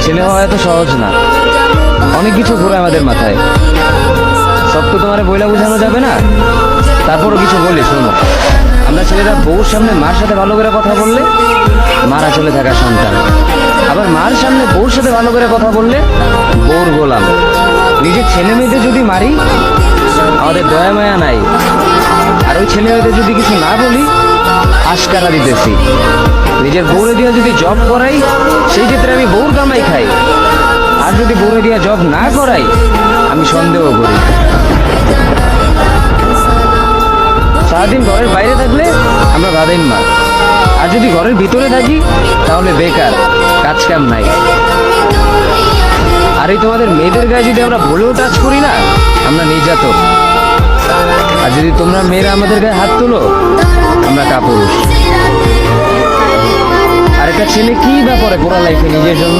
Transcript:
ছেলে হওয়া এত সহজ না, অনেক কিছু ঘুরে আমাদের মাথায়। সব তো তোমার বইলা বোঝানো যাবে না, তারপরও কিছু বলি শোনো। আমরা ছেলেরা বউর সামনে মার সাথে ভালো করে কথা বললে মারা চলে থাকা সন্তান, আবার মার সামনে বউর সাথে ভালো করে কথা বললে বউর গোলাম। নিজের ছেলে মেয়েদের যদি মারি আমাদের দয়া মায়া নাই, আর ওই ছেলে মেয়েদের যদি কিছু না বলি আশকারা দিতেছি। নিজের বউরে দিয়া যদি জব করাই সেই ক্ষেত্রে আমি বউর কামাই খাই, আর যদি বউরে দিয়া জব না করাই আমি সন্দেহ করি। সারাদিন ঘরের বাইরে থাকলে আমরা বাদেন মা, আর যদি ঘরের ভিতরে থাকি তাহলে বেকার, কাজ কাম নাই। আর এই তোমাদের মেয়েদের গায়ে যদি আমরা ভুলেও টাচ করি না আমরা নির্যাতক, আর যদি তোমরা মেয়েরা আমাদের গায়ে হাত তোলো আমরা কাপুরুষ। আর একটা ছেলে কি ব্যাপারে পুরো লাইফে নিজের জন্য